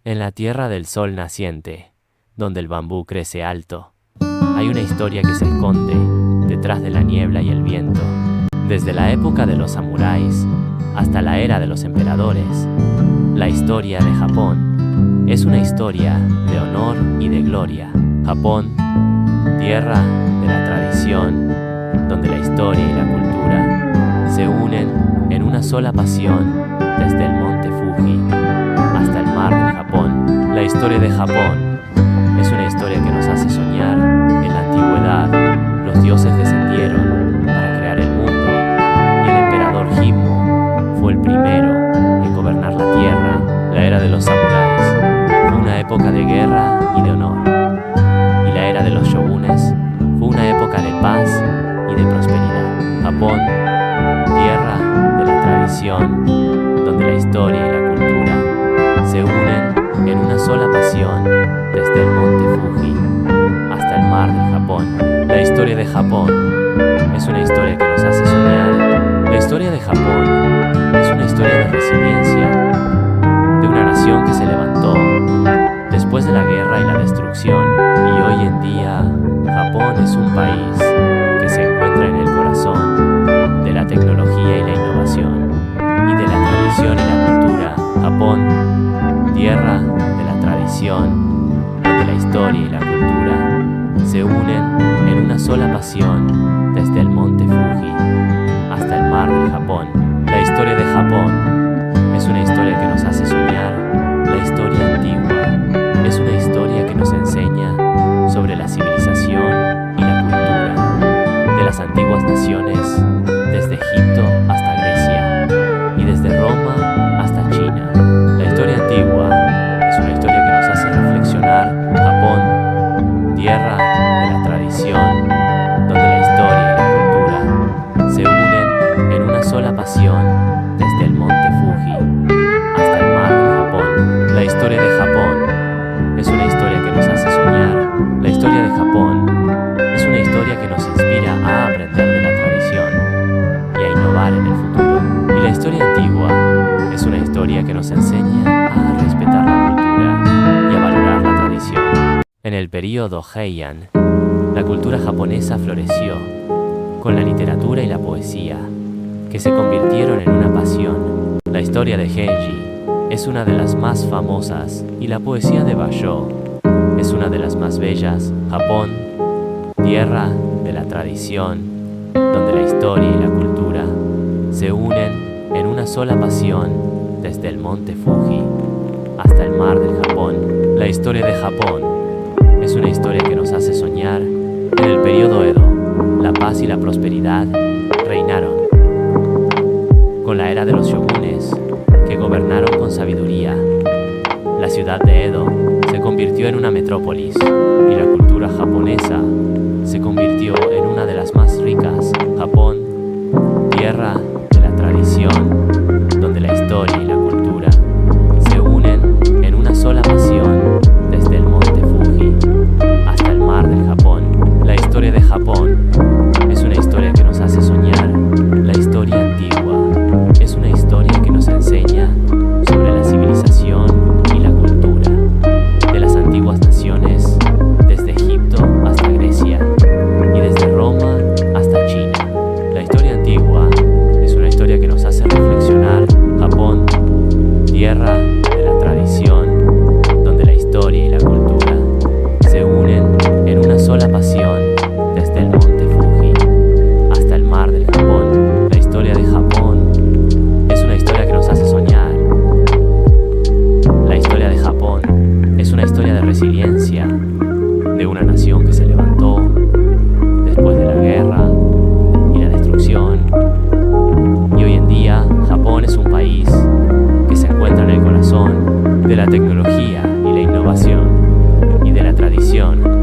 En la tierra del sol naciente, donde el bambú crece alto, hay una historia que se esconde detrás de la niebla y el viento. Desde la época de los samuráis hasta la era de los emperadores, la historia de Japón es una historia de honor y de gloria. Japón, tierra de la tradición, donde la historia y la cultura se unen en una sola pasión, desde el monte Fuji hasta el mar del Japón. La historia de Japón es una historia que nos hace soñar. En la antigüedad, los dioses descendieron para crear el mundo y el emperador Himmo fue el primero en gobernar la tierra. La era de los samuráis fue una época de guerra y de honor, y la era de los shogunes fue una época de paz y de prosperidad. Japón, tierra de la tradición, donde la historia y la cultura se unen en una sola pasión, desde el monte Fuji hasta el mar del Japón. La historia de Japón es una historia que nos hace soñar. La historia de Japón es una historia de resiliencia, de una nación que se levantó después de la guerra y la destrucción, y hoy en día Japón es un país que se encuentra en el corazón de la tecnología y la innovación, y de la tradición y la cultura. Japón, tierra de la tradición, donde la historia y la cultura se unen en una sola pasión, desde el monte Fuji hasta el mar del Japón. La historia de Japón es una historia que nos hace soñar. La historia antigua es una historia que nos enseña sobre la civilización y la cultura de las antiguas naciones, desde Egipto hasta Grecia y desde Roma hasta China. La historia antigua es una historia que nos hace reflexionar. Japón, tierra de la tradición, donde la historia y la cultura se unen en una sola pasión, desde el monte Fuji hasta el mar del Japón. La historia de Japón es una historia que nos hace soñar. La historia de Japón es una historia que nos inspira a aprender de la tradición y a innovar en el futuro. Y la historia antigua es una historia que nos enseña a respetar la cultura y a valorar la tradición. En el período Heian, la cultura japonesa floreció con la literatura y la poesía, que se convirtieron en una pasión. La historia de Genji es una de las más famosas y la poesía de Basho es una de las más bellas. Japón, tierra de la tradición, donde la historia y la cultura se unen en una sola pasión, desde el monte Fuji hasta el mar del Japón. La historia de Japón es una historia que nos hace soñar. En el período Edo, la paz y la prosperidad reinaron. Con la era de los shogunes, que gobernaron con sabiduría, la ciudad de Edo se convirtió en una metrópolis y la cultura japonesa se convirtió en una de las más ricas. Japón, tierra de la tradición, donde la historia y la cultura se unen en una sola pasión, desde el monte Fuji hasta el mar del Japón. La historia de Japón es una historia que nos hace soñar. La historia antigua es una historia que nos enseña sobre la civilización y la cultura de las antiguas naciones, desde Egipto hasta Grecia y desde Roma hasta China. La historia antigua es una historia que nos hace reflexionar. Japón, tierra de la tradición, donde la historia y la cultura se unen en una sola pasión, desde el monte Fuji hasta el mar del Japón. La historia de Japón es una historia que nos hace soñar. La historia de Japón es una historia de resiliencia, de una nación que se levantó después de la guerra y la destrucción. Y hoy en día Japón es un país que se encuentra en el corazón de la tecnología y la innovación y de la tradición.